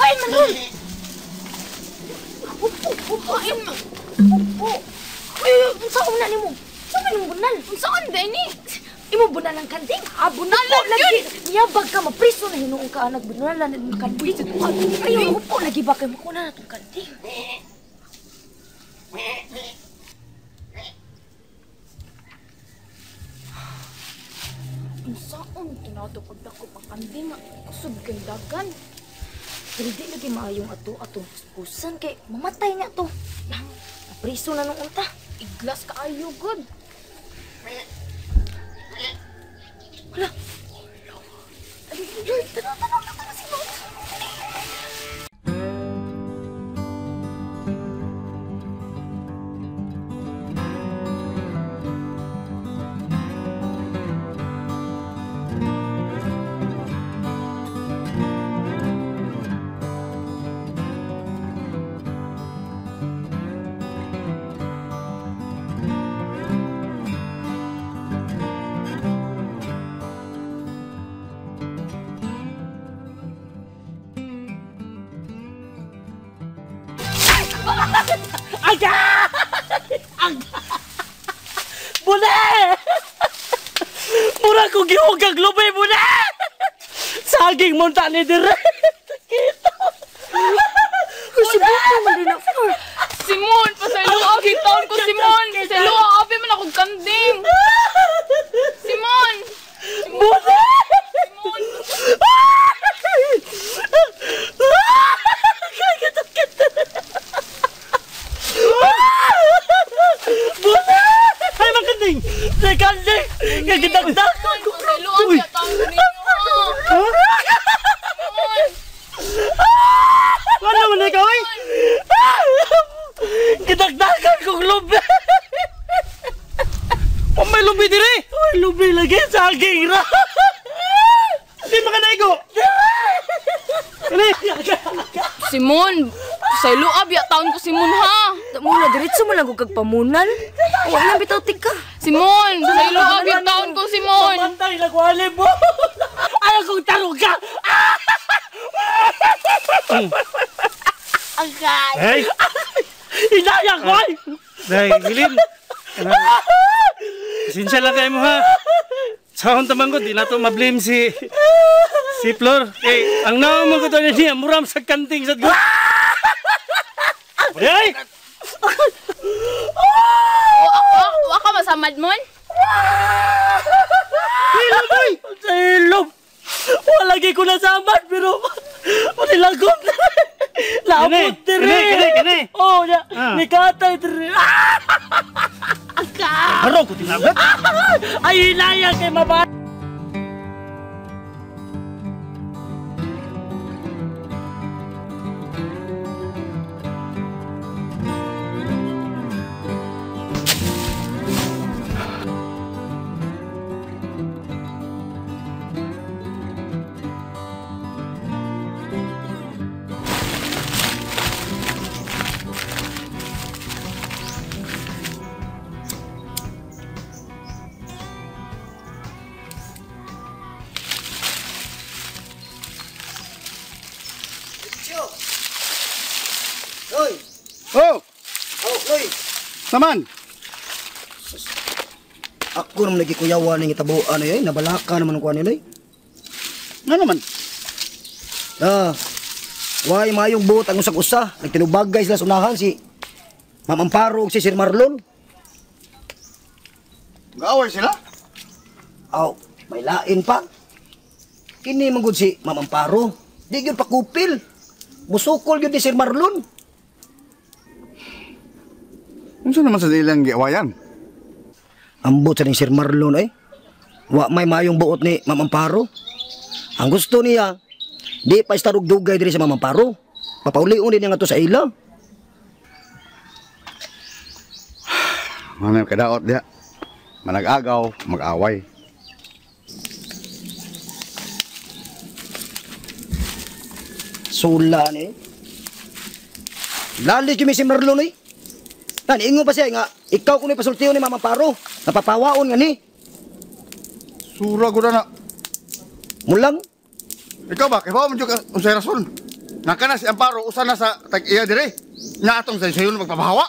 Upain man ron. Upain man. Upo. Unsa una nimo? Sa manong bunal? Unsaan dini? Imo bunal ang kanting? Bunalan lagi. Miyabag ka mapriso na hinuong ka anak bunalan ng kanting. Ayo upo lagi ba kay makuna na tong kanting? Unsaon tinato pag dako pang kanting kusog kay dagan. Pero di lagi maayong ato pusan kay mamatay niya to. Napriso na nung unta. Iglas ka ayo god. Hala. Ay, tanaw na si Mom. Aga! Bune! Mura ko gihugang lubay, Bune! Saging munta ni dire. Kita. Kasi buto man din ako. Simon, pasaylo gitaon ko Simon. Pasaylo abi man ako kanding. Simon. Bune! Simon. Bune! Ay, makanding! Ay, kanding! Kagitagdag! Pasaylo ang gitaon ko ninyo. Ano man ikaw ay? Gitagdagan kong lubi! May lubi diri! May lubi lagi sa aging ra! Di makanaigo! Simon, pasaylo abi taon ko Simon ha. Muna diretso mo lang kung kagpamunan. Wala bitaw tika. Simon, pasaylo abi taon ko Simon. Pamantay na ko alib mo! Ayaw kong tarong ka! Agay! Hey! Inaya ko ay! Day, Gilin! Sinsya lang kayo mo ha! Sahon tamang ko, di na to mablame si Flor. Eh, ang naman ko to niya, muram sa kanting sa gud. Hey! Wa ka masamad mon? Hilom boy! Sa hilom! Wala lagi ko nasamad, pero manilagom na rin. Lapot na rin. Kini! Oo, ni Katay na rin. Harong ko tinagat. Ay, inaya kay mabay. Hoy! Oh! Oh, hoy! Naman! Ako naman nagikuyawan ng itabuan ay nabalaka naman ang kuha nila eh. Nga naman? Why mayong buot ang usag-usa. Nagtinubagay sila sa unahan si Ma'am Amparo ug si Sir Marlon. Gaaway sila? Aw, may lain pa. Kini manggod si Ma'am Amparo. Di gyud pakupil. Musukol gyud ni Sir Marlon. Unsa naman sa ilang giawayan? Ambot sa ni Sir Marlon ay. Wa may mayong buot ni Ma'am Amparo. Ang gusto niya, di pa istarog dugay diri sa Ma'am Amparo. Papaulion din niya nga to sa ila. Manay kadaot diha. Manag-agaw, mag-away. Sula ni. Lali kami si Marlon eh. Tan, ingo pa siya nga, ikaw kung ipasultiyo ni Mama Paro, napapawaon nga ni. Sura ko na. Mulang, Ikaw ba? Kaya ba mo dyan unsay rason? Nakana si Amparo usa na sa tag-iya dire. Nya atong sayo magpabahawa.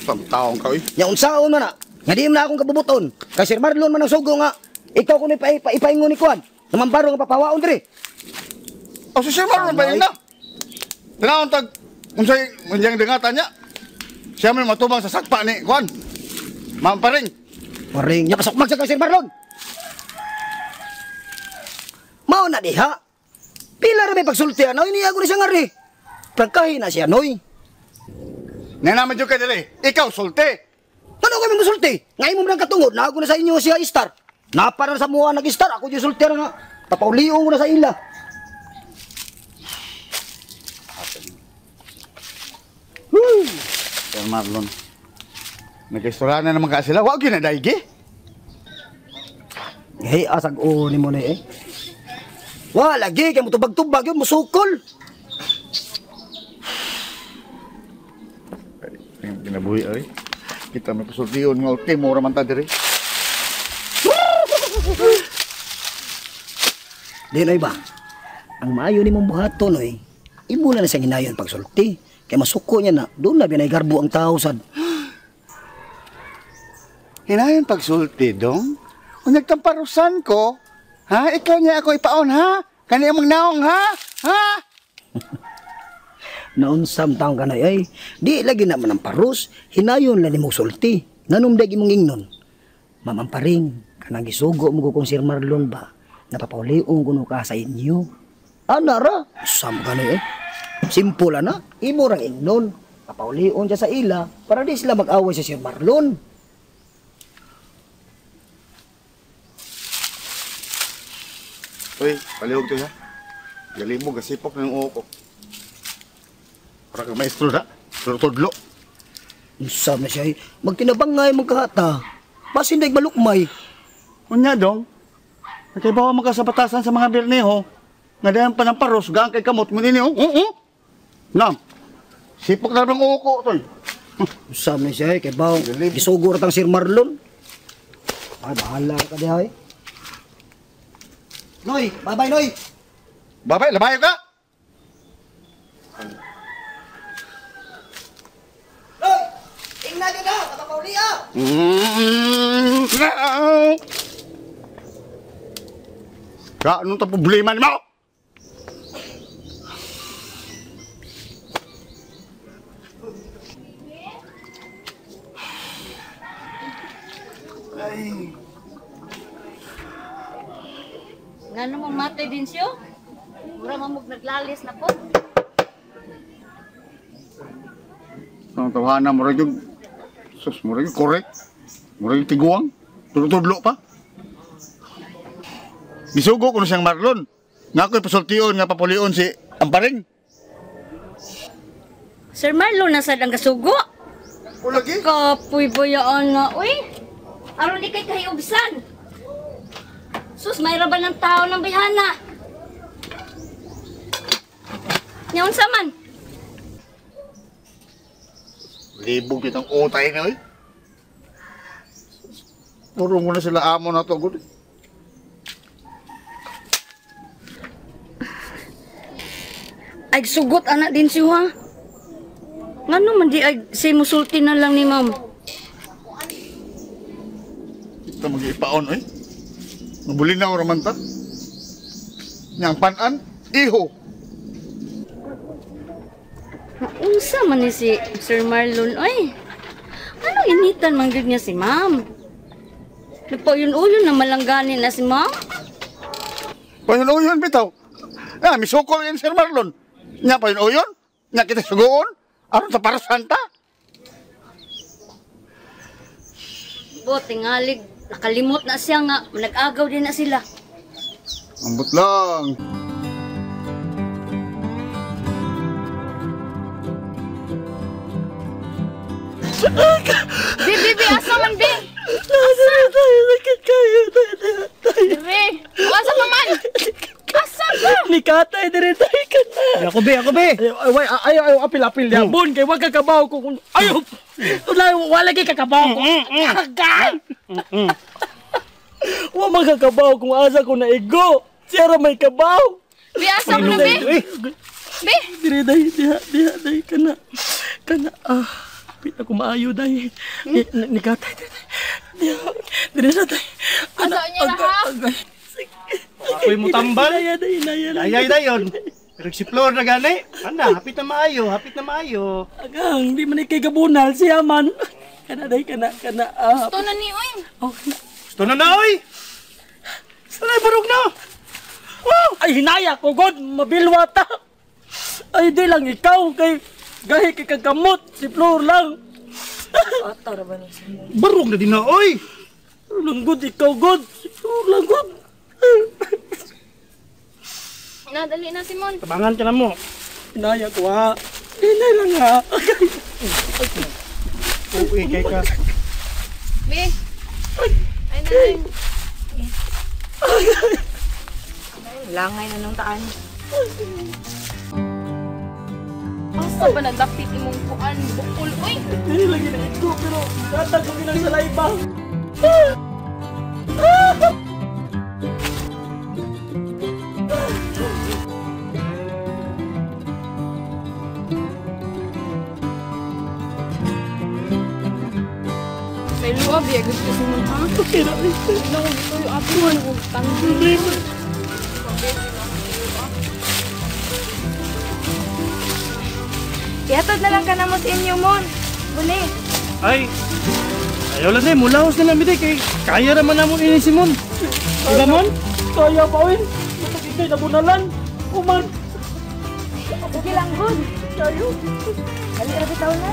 Pamtaong ka oy. Nya unsaon man na? Nga di mo na akong kabubuton. Kay Sir Marlon man ang sugo nga. Ikaw kuno ipaingon ni Kuan. Namambaro nga papawaon dire. O si Sir Marlon ba yun na? Tinaon tag unsay manjang dengatan niya. Siya man matubang sa sakpa ni Kuan. Mamparing. Maring nya pasok magsa kay Sir Marlon. Mao na diha. Pila ra may pagsulti ano ini ako ni siya ngari. Prangkahin na siya noy. Nanaman jud ka dire. Ikaw sulti. Ano kami musulti? Ngay mo nang katungod na ako na sa inyo siya star. Napara sa mua nag-star ako di sulti na nga. Papauliong ko na sa ila. Sir Marlon. Nag-istorya na naman ka sila. Wag yun na daigi. Hey, asag o ni mo na eh. Wala, lagi, kaya mo tubag-tubag yun, musukol. Ginabuhi ay. Kita may pasultiyon nga ulti mo raman ta diri. Di na iba. Ang maayo ni mong buhaton eh. Imo na siyang hinayon pagsulti. Kaya masuko niya na, doon na binaygarbo ang tao sad. Hinayon pagsulti dong. Kung nagtamparusan ko, ha? Ikaw niya ako ipaon, ha? Kani among naong, ha? Ha? Naunsam taong ka na ay. Di lagi naman ang parus. Hinayon lang ni mong sulti. Nanumdag imong ingnon. Mamamparing, kanang gisugo mo kung Sir Marlon ba? Napapauliong kuno ka sa inyo. Anara, sam ka na eh. Simple na. Imo rang ingnon. Papauliong siya sa ila para di sila mag-away sa Sir Marlon. Uy, palihog to ha. Galing mo, gasipok ng uko. Para kang maestro na. Pero todlo. Sam na siya eh. Magtinabangay magkahata. Basin daig malukmay. Unya dong. Nakibawa mo ka sa batasan sa mga birneho. Nga dayan pa ng paros, gaan kay kamot mo nini, oh. Nam. Sipok na ng uko, toy. Sam na siya eh. Kaya ba, gisugo ratang Sir Marlon. Ay, bahala ka diha eh. Noy, bye-bye, Noy. Babay, labayo ka! Noy, tingnan nyo na, katapauli ah. Anong ta problema mo? Ngano mong matay din siyo? Mura mamog naglalis na po. Ang tawanan mo rin yung... Sus, mo rin yung correct. Mo rin yung tiguang. Tudlo pa. Gisugo ko na siyang Marlon. Nga ako'y pasultiyon nga papulion si Amparing. Sir Marlon, nasad ang kasugo? O lagi? Kapoy boyaan nga, uy. Aron di kay kahiubsan. Sus, may raban ng tao ng bihana. Nyaon saman. Libog kitang utay na eh. Puro mo na sila amo na to. Good. Ay, sugot anak din siya, ha? Nga naman di ay say musulti na lang ni ma'am. Ito mag-ipaon eh. Nabuli na oraman ta. Niyang panan, iho. Unsa man ni si Sir Marlon, oy? Ano initan man gyud niya si ma'am? Nagpauyon-uyon na malangganin na si ma'am? Payun-uyon bitaw. Ah, misukol yan Sir Marlon. Nya payun-uyon? Nya kita sugoon? Aron sa parasanta? Buti ngalig, nakalimot na siya nga, nag-agaw din na sila. Ambot lang. Bi, asa man, Bi? Sakit kayo. Bi, asa pa man? Asa ba? Nikatay dire tayo ka na. Ako be. Ayaw, apil niya. Bon, kay wag kakabaw ko. Ayaw. Wala kay kakabaw ko. Agay! Wa magkakabaw kung asa ko na igo. Siyara may kabaw. Bi, asa man, Bi? Be! Dire day, diha day kana. Pita ko maayo day. Ni katay day. Dire na day. Asa niya na ha? Ako'y mo tambal. Inaya day. Ayay dayon. Pero si Flor na gani. Anda, hapit na maayo. Agang, di man kay gabunal siya man. Kana day, kana. Gusto na ni Uy. Oh, kana. Gusto na na, oy! Sanay barog na! Ay, hinaya ko, God. Mabilwata. Ay, di lang ikaw. Gahi kay kagamot. Si Flor lang. Barog na din na, oy! Lang, God. Ikaw, God. Si Flor lang, God. Nadali na, Simon. Tabangan ka na mo. Hinaya ko, ha. Hinay lang, ha. Uy, kay ka. Be! Ay, nanay. Langay na nung taan. Asa ba nadapit imong kuan? Bukol, uy! Hindi lagi na ito, pero datag ko ginang sa laiba. May luwa, be. Gusto si Simon, ha? Okay na, Nawag ito yung ato mo. Tanggi. Ihatod na lang ka na mo sa inyo, Mon. Buli. Ay, ayaw lang na, mulaos na namin kay kaya naman namon ini si Mon. Diba, Mon? Kaya pa, Win. Matag ikay nabunalan. Uman. Sige lang, good. Kayo. Dali, rabi taon na.